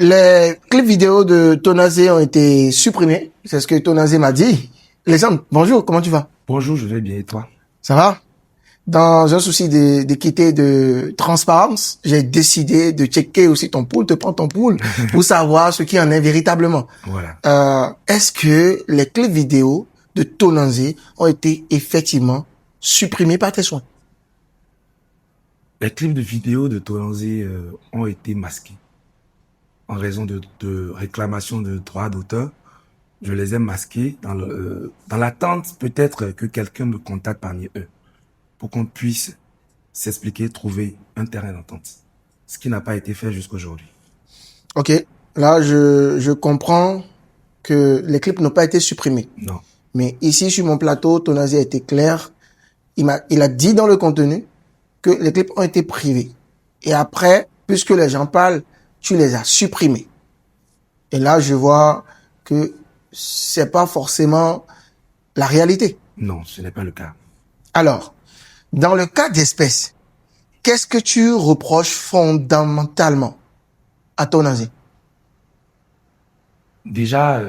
Les clips vidéo de Tonazé ont été supprimés. C'est ce que Tonazé m'a dit. Alexandre, bonjour, comment tu vas? Bonjour, je vais bien et toi? Ça va? Dans un souci d'équité, de transparence, j'ai décidé de checker aussi ton pool, de prendre ton pool pour savoir ce qui en est véritablement. Voilà. Est-ce que les clips vidéo de Tonazé ont été effectivement supprimés par tes soins? Les clips de vidéo de Tolanzé ont été masqués en raison de réclamations de droits d'auteur. Je les ai masqués dans l'attente peut-être que quelqu'un me contacte parmi eux pour qu'on puisse s'expliquer, trouver un terrain d'entente. Ce qui n'a pas été fait jusqu'aujourd'hui. Ok, là je comprends que les clips n'ont pas été supprimés. Non. Mais ici, sur mon plateau, Tonazé a été clair. Il a dit dans le contenu que les clips ont été privés. Et après, puisque les gens parlent, tu les as supprimés. Et là, je vois que c'est pas forcément la réalité. Non, ce n'est pas le cas. Alors, dans le cas d'espèce, qu'est-ce que tu reproches fondamentalement à Tonazé? Déjà,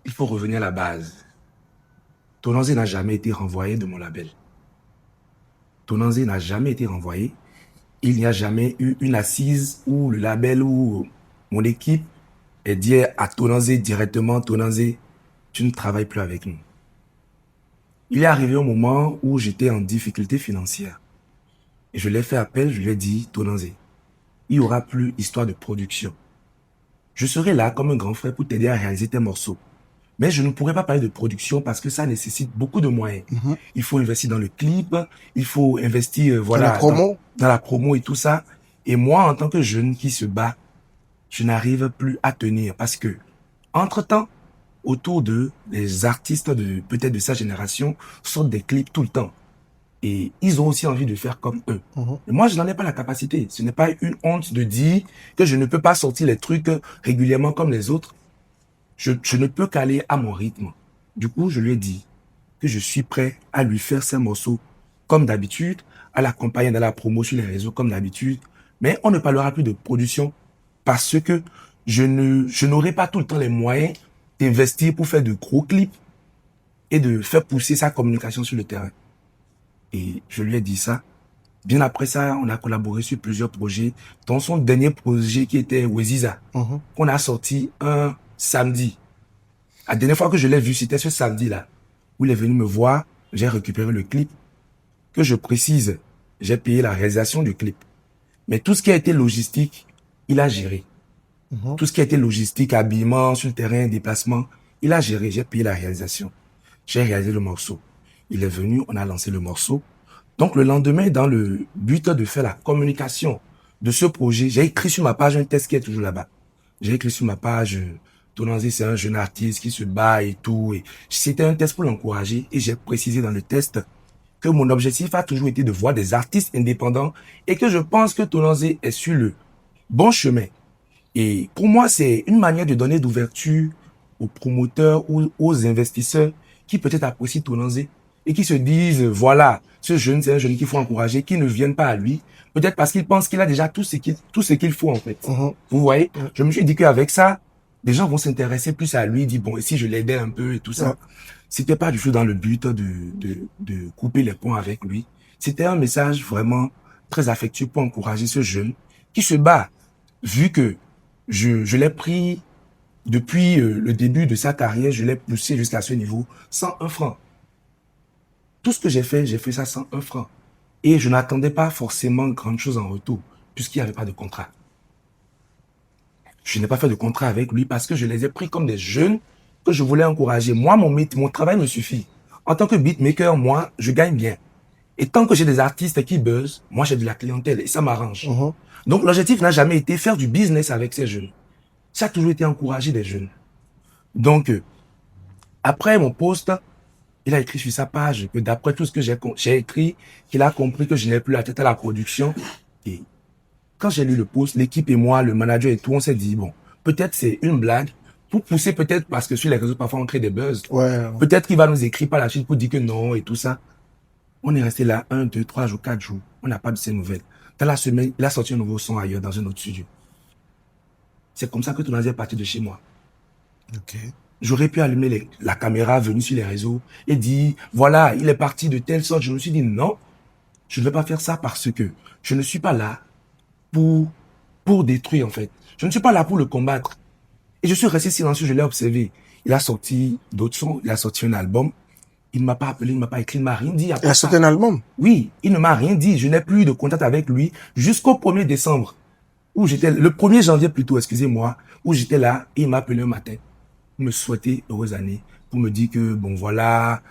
il faut revenir à la base. Tolanzé n'a jamais été renvoyé de mon label. Tonanzé n'a jamais été renvoyé. Il n'y a jamais eu une assise où le label ou mon équipe est dit à Tonanzé directement, Tonanzé, tu ne travailles plus avec nous. Il est arrivé un moment où j'étais en difficulté financière. Et je l'ai fait appel, je lui ai dit, Tonanzé, il n'y aura plus histoire de production. Je serai là comme un grand frère pour t'aider à réaliser tes morceaux. Mais je ne pourrais pas parler de production parce que ça nécessite beaucoup de moyens. Il faut investir dans le clip, il faut investir La promo? dans la promo et tout ça. Et moi, en tant que jeune qui se bat, je n'arrive plus à tenir parce que, entre-temps, autour de les artistes de peut-être de sa génération sortent des clips tout le temps. Et ils ont aussi envie de faire comme eux. Et moi, je n'en ai pas la capacité. Ce n'est pas une honte de dire que je ne peux pas sortir les trucs régulièrement comme les autres. Je ne peux qu'aller à mon rythme. Du coup, je lui ai dit que je suis prêt à lui faire ses morceaux comme d'habitude, à l'accompagner dans la promo sur les réseaux comme d'habitude. Mais on ne parlera plus de production parce que je n'aurai pas tout le temps les moyens d'investir pour faire de gros clips et de faire pousser sa communication sur le terrain. Et je lui ai dit ça. Bien après ça, on a collaboré sur plusieurs projets, dont son dernier projet qui était Weziza, qu'on a sorti un samedi. La dernière fois que je l'ai vu, c'était ce samedi-là, où il est venu me voir, j'ai récupéré le clip. Que je précise, j'ai payé la réalisation du clip. Mais tout ce qui a été logistique, il a géré. Tout ce qui a été logistique, habillement, sur le terrain, déplacement, il a géré, j'ai payé la réalisation. J'ai réalisé le morceau. Il est venu, on a lancé le morceau. Donc le lendemain, dans le but de faire la communication de ce projet, j'ai écrit sur ma page un texte qui est toujours là-bas. J'ai écrit sur ma page, Tonanzé, c'est un jeune artiste qui se bat et tout. Et c'était un test pour l'encourager et j'ai précisé dans le test que mon objectif a toujours été de voir des artistes indépendants et que je pense que Tonanzé est sur le bon chemin. Et pour moi, c'est une manière de donner d'ouverture aux promoteurs ou aux investisseurs qui peut-être apprécient Tonanzé et qui se disent, voilà, ce jeune, c'est un jeune qu'il faut encourager, qui ne viennent pas à lui, peut-être parce qu'il pense qu'il a déjà tout ce qu'il faut en fait. Vous voyez, je me suis dit qu'avec ça, les gens vont s'intéresser plus à lui, dire, bon, et si je l'aidais un peu et tout ça. C'était pas du tout dans le but de couper les ponts avec lui. C'était un message vraiment très affectueux pour encourager ce jeune qui se bat, vu que je l'ai pris depuis le début de sa carrière, je l'ai poussé jusqu'à ce niveau sans un franc. Tout ce que j'ai fait ça sans un franc. Et je n'attendais pas forcément grande chose en retour, puisqu'il n'y avait pas de contrat. Je n'ai pas fait de contrat avec lui parce que je les ai pris comme des jeunes que je voulais encourager. Moi, mon travail me suffit. En tant que beatmaker, moi, je gagne bien. Et tant que j'ai des artistes qui buzzent, moi, j'ai de la clientèle et ça m'arrange. Donc, l'objectif n'a jamais été faire du business avec ces jeunes. Ça a toujours été encourager des jeunes. Donc, après mon post, il a écrit sur sa page que d'après tout ce que j'ai écrit, qu'il a compris que je n'ai plus la tête à la production. Et quand j'ai lu le post, l'équipe et moi, le manager et tout, on s'est dit, bon, peut-être c'est une blague, pour pousser peut-être parce que sur les réseaux, parfois on crée des buzz. Peut-être qu'il va nous écrire par la suite pour dire que non et tout ça. On est resté là 1, 2, 3 jours, 4 jours. On n'a pas de ces nouvelles. Dans la semaine, il a sorti un nouveau son ailleurs dans un autre studio. C'est comme ça que Tonazi est parti de chez moi. Ok. J'aurais pu allumer la caméra venue sur les réseaux et dire, voilà, il est parti de telle sorte. Je me suis dit, non, je ne vais pas faire ça parce que je ne suis pas là pour détruire, en fait. Je ne suis pas là pour le combattre. Et je suis resté silencieux, je l'ai observé. Il a sorti d'autres sons, il a sorti un album. Il ne m'a pas appelé, il ne m'a pas écrit, il ne m'a rien dit. Il a sorti un album? Oui, il ne m'a rien dit. Je n'ai plus eu de contact avec lui jusqu'au 1er décembre, le 1er janvier plutôt, excusez-moi, où j'étais là et il m'a appelé un matin pour me souhaiter heureuse année, pour me dire que, bon voilà,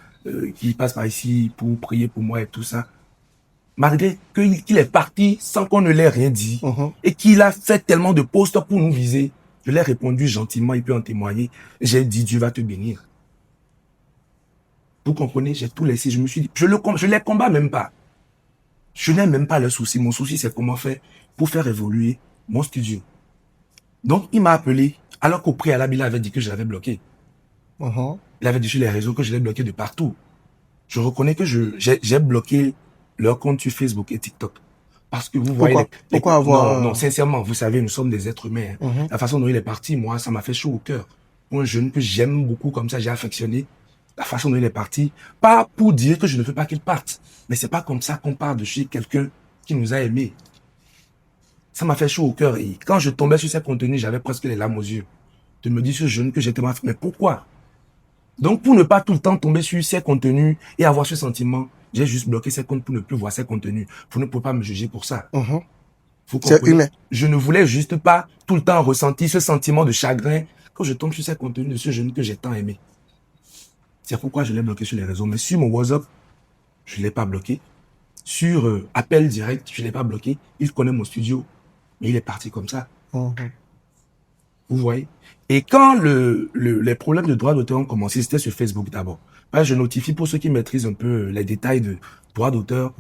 qu'il passe par ici pour prier pour moi et tout ça. Malgré qu'il est parti sans qu'on ne l'ait rien dit et qu'il a fait tellement de posts pour nous viser, je l'ai répondu gentiment, il peut en témoigner. J'ai dit, Dieu va te bénir. Vous comprenez, j'ai tout laissé. Je me suis dit, je les combats même pas. Je n'ai même pas le souci. Mon souci, c'est comment faire pour faire évoluer mon studio. Donc, il m'a appelé, alors qu'au préalable, il avait dit que je l'avais bloqué. Il avait dit sur les réseaux que je l'ai bloqué de partout. Je reconnais que j'ai bloqué leur compte sur Facebook et TikTok. Parce que vous voyez... Pourquoi avoir... Non, sincèrement, vous savez, nous sommes des êtres humains. La façon dont il est parti, moi, ça m'a fait chaud au cœur. Pour un jeune que j'aime beaucoup comme ça, j'ai affectionné. La façon dont il est parti, pas pour dire que je ne veux pas qu'il parte, mais c'est pas comme ça qu'on part de chez quelqu'un qui nous a aimés. Ça m'a fait chaud au cœur et quand je tombais sur ces contenus, j'avais presque les larmes aux yeux. De me dire ce jeune que j'étais mal fait, mais pourquoi? Donc pour ne pas tout le temps tomber sur ces contenus et avoir ce sentiment, j'ai juste bloqué ces comptes pour ne plus voir ces contenus. Vous ne pouvez pas me juger pour ça. C'est humain. Je ne voulais juste pas tout le temps ressentir ce sentiment de chagrin quand je tombe sur ces contenus de ce jeune que j'ai tant aimé. C'est pourquoi je l'ai bloqué sur les réseaux. Mais sur mon WhatsApp, je ne l'ai pas bloqué. Sur appel direct, je ne l'ai pas bloqué. Il connaît mon studio, mais il est parti comme ça. Vous voyez? Et quand les problèmes de droit d'auteur ont commencé, c'était sur Facebook d'abord. Je notifie pour ceux qui maîtrisent un peu les détails de droit d'auteur.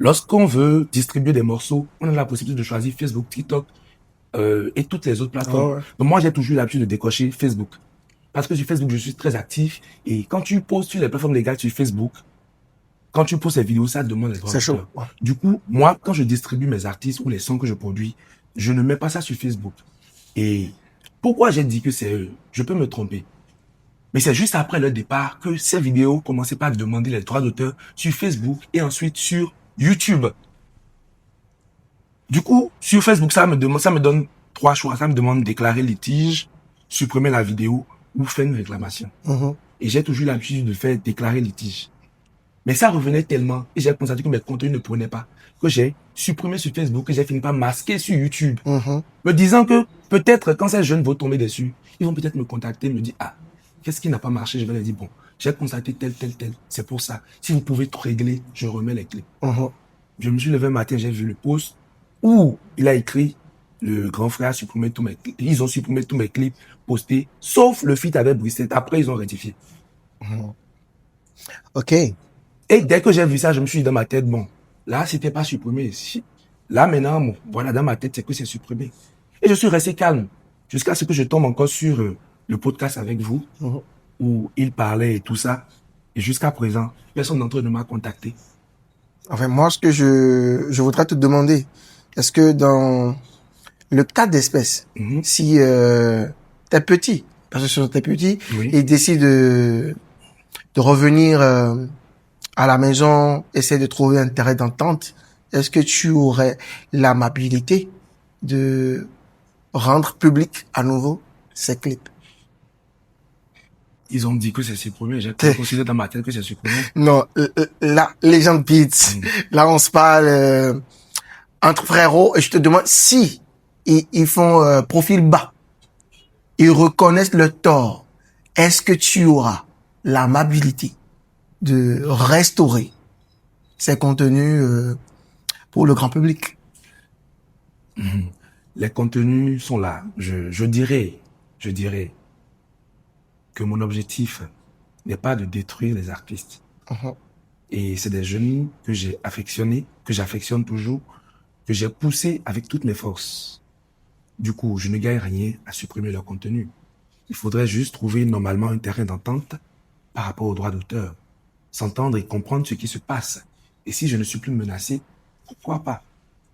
Lorsqu'on veut distribuer des morceaux, on a la possibilité de choisir Facebook, TikTok et toutes les autres plateformes. Donc moi, j'ai toujours l'habitude de décocher Facebook. Parce que sur Facebook, je suis très actif. Et quand tu postes sur les plateformes légales sur Facebook, quand tu postes les vidéos, ça demande les droits d'auteur. C'est chaud. Du coup, moi, quand je distribue mes artistes ou les sons que je produis, je ne mets pas ça sur Facebook. Et pourquoi j'ai dit que c'est eux? Je peux me tromper. Mais c'est juste après le départ que ces vidéos commençaient par demander les droits d'auteur sur Facebook et ensuite sur YouTube. Du coup, sur Facebook, ça me donne 3 choix. Ça me demande de déclarer litige, supprimer la vidéo ou faire une réclamation. Et j'ai toujours l'habitude de faire déclarer litige. Mais ça revenait tellement et j'ai constaté que mes contenus ne prenaient pas, que j'ai supprimé sur Facebook et j'ai fini par masquer sur YouTube. Me disant que peut-être quand ces jeunes vont tomber dessus, ils vont peut-être me contacter, me dire, ah, qu'est-ce qui n'a pas marché? Je vais leur dire, bon, j'ai constaté tel. C'est pour ça. Si vous pouvez tout régler, je remets les clés. Je me suis levé un matin, j'ai vu le post où il a écrit, le grand frère a supprimé tous mes clips. Ils ont supprimé tous mes clips postés, sauf le feat avec Brissette. Après, ils ont rectifié. Ok. Et dès que j'ai vu ça, je me suis dit dans ma tête, bon, là, c'était pas supprimé. Là, maintenant, bon, voilà, dans ma tête, c'est que c'est supprimé. Et je suis resté calme jusqu'à ce que je tombe encore sur le podcast avec vous, où il parlait et tout ça. Et jusqu'à présent, personne d'entre eux ne m'a contacté. Enfin, moi, ce que je voudrais te demander, est-ce que dans le cas d'espèce, si t'es petit, parce que ce sont tes petits, et décident de revenir à la maison, essayer de trouver un terrain d'entente, est-ce que tu aurais l'amabilité de rendre public à nouveau ces clips? Ils ont dit que c'est supprimé. J'ai considéré dans ma tête que c'est supprimé. Non, là, les gens beats, là, on se parle entre frérots, et je te demande si ils font profil bas, ils reconnaissent le tort, est-ce que tu auras l'amabilité de restaurer ces contenus pour le grand public? Les contenus sont là. Je dirais que mon objectif n'est pas de détruire les artistes. Et c'est des jeunes que j'ai affectionnés, que j'affectionne toujours, que j'ai poussés avec toutes mes forces. Du coup, je ne gagne rien à supprimer leur contenu. Il faudrait juste trouver normalement un terrain d'entente par rapport aux droits d'auteur. S'entendre et comprendre ce qui se passe. Et si je ne suis plus menacé, pourquoi pas?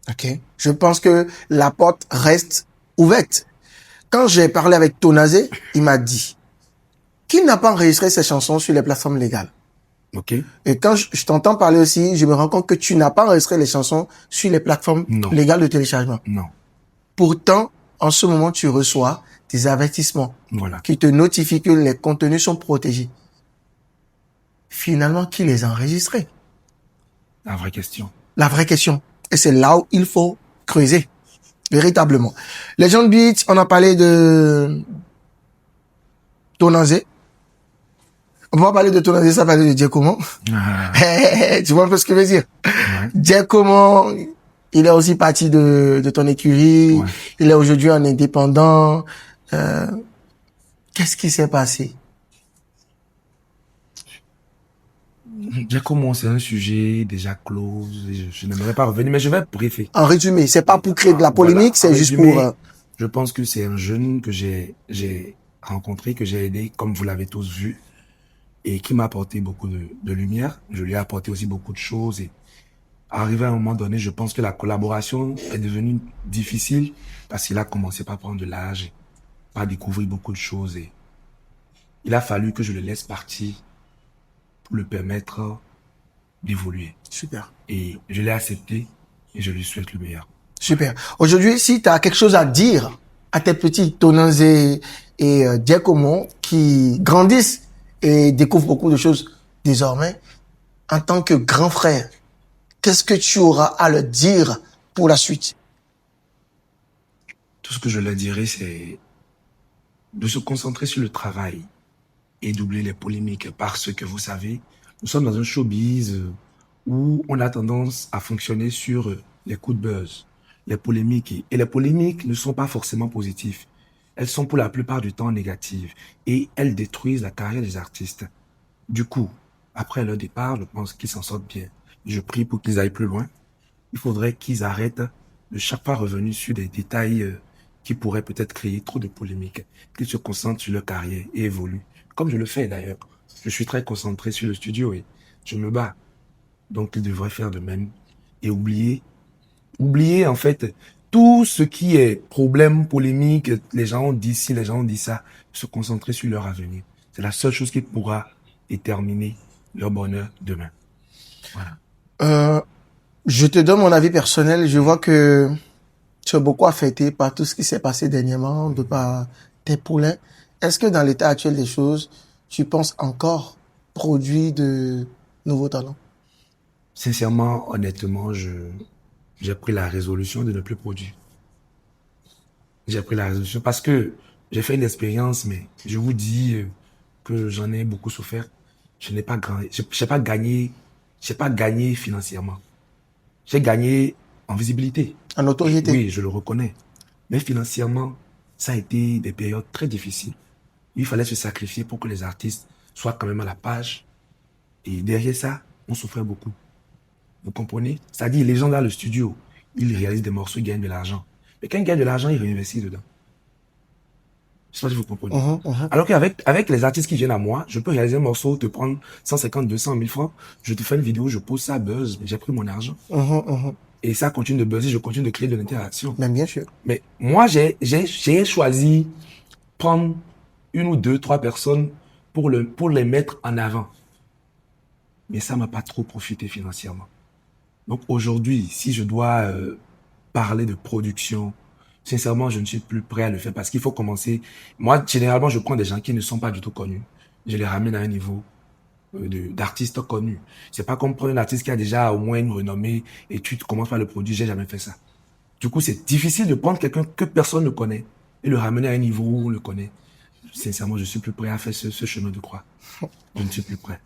Ok. Je pense que la porte reste ouverte. Quand j'ai parlé avec Tonazé, il m'a dit qu'il n'a pas enregistré ses chansons sur les plateformes légales. Ok. Et quand je t'entends parler aussi, je me rends compte que tu n'as pas enregistré les chansons sur les plateformes Non. légales de téléchargement. Non. Pourtant, en ce moment, tu reçois des avertissements Voilà. qui te notifient que les contenus sont protégés. Finalement, qui les a enregistrés? La vraie question. La vraie question. Et c'est là où il faut creuser. Véritablement. Legend Beats, on a parlé de Tonazé. On va parler de Tonazé, ça va parler de Djekomo. Ah, Tu vois un peu ce que je veux dire? ouais. Djekomo, il est aussi parti de ton écurie. Ouais. Il est aujourd'hui un indépendant. Qu'est-ce qui s'est passé? J'ai commencé un sujet déjà clos. Je n'aimerais pas revenir, mais je vais briefer. En résumé, c'est pas pour créer de la polémique, Voilà. c'est En juste résumé, pour... je pense que c'est un jeune que j'ai rencontré, que j'ai aidé, comme vous l'avez tous vu, et qui m'a apporté beaucoup de lumière. Je lui ai apporté aussi beaucoup de choses. Et arrivé à un moment donné, je pense que la collaboration est devenue difficile parce qu'il a commencé par prendre de l'âge, par découvrir beaucoup de choses. Et il a fallu que je le laisse partir pour le permettre d'évoluer. Super. Et je l'ai accepté et je lui souhaite le meilleur. Super. Aujourd'hui, si tu as quelque chose à dire à tes petits Tonazé et Djekomo qui grandissent et découvrent beaucoup de choses désormais, en tant que grand frère, qu'est-ce que tu auras à leur dire pour la suite? Tout ce que je leur dirais, c'est de se concentrer sur le travail et d'oublier les polémiques parce que vous savez, nous sommes dans un showbiz où on a tendance à fonctionner sur les coups de buzz, les polémiques. Et les polémiques ne sont pas forcément positives. Elles sont pour la plupart du temps négatives et elles détruisent la carrière des artistes. Du coup, après leur départ, je pense qu'ils s'en sortent bien. Je prie pour qu'ils aillent plus loin. Il faudrait qu'ils arrêtent de chaque fois revenir sur des détails qui pourraient peut-être créer trop de polémiques, qu'ils se concentrent sur leur carrière et évoluent. Comme je le fais d'ailleurs. Je suis très concentré sur le studio et je me bats. Donc ils devraient faire de même et oublier en fait tout ce qui est problème, polémique, les gens ont dit ci, les gens ont dit ça, se concentrer sur leur avenir. C'est la seule chose qui pourra déterminer leur bonheur demain. Voilà. Je te donne mon avis personnel. Je vois que tu es beaucoup affecté par tout ce qui s'est passé dernièrement, de par tes poulains. Est-ce que dans l'état actuel des choses, tu penses encore produire de nouveaux talents? Sincèrement, honnêtement, j'ai pris la résolution de ne plus produire. J'ai pris la résolution parce que j'ai fait une expérience, mais je vous dis que j'en ai beaucoup souffert. Je n'ai pas j'ai pas gagné financièrement. J'ai gagné en visibilité. En notoriété? Oui, je le reconnais. Mais financièrement, ça a été des périodes très difficiles. Il fallait se sacrifier pour que les artistes soient quand même à la page. Et derrière ça, on souffrait beaucoup. Vous comprenez? C'est-à-dire, les gens dans le studio, ils réalisent des morceaux, ils gagnent de l'argent. Mais quand ils gagnent de l'argent, ils réinvestissent dedans. Je sais pas si vous comprenez. Alors qu'avec les artistes qui viennent à moi, je peux réaliser un morceau, te prendre 150, 200 000 francs, je te fais une vidéo, je pose ça, buzz, j'ai pris mon argent. Et ça continue de buzzer, je continue de créer de l'interaction. Même bien sûr. Mais moi, j'ai choisi prendre une ou deux, trois personnes pour les mettre en avant. Mais ça m'a pas trop profité financièrement. Donc aujourd'hui, si je dois parler de production, sincèrement, je ne suis plus prêt à le faire parce qu'il faut commencer. Moi, généralement, je prends des gens qui ne sont pas du tout connus. Je les ramène à un niveau d'artistes connus. C'est pas comme prendre un artiste qui a déjà au moins une renommée et tu commences par le produire. J'ai jamais fait ça. Du coup, c'est difficile de prendre quelqu'un que personne ne connaît et le ramener à un niveau où on le connaît. Sincèrement, je suis plus prêt à faire ce chemin de croix. Je ne suis plus prêt.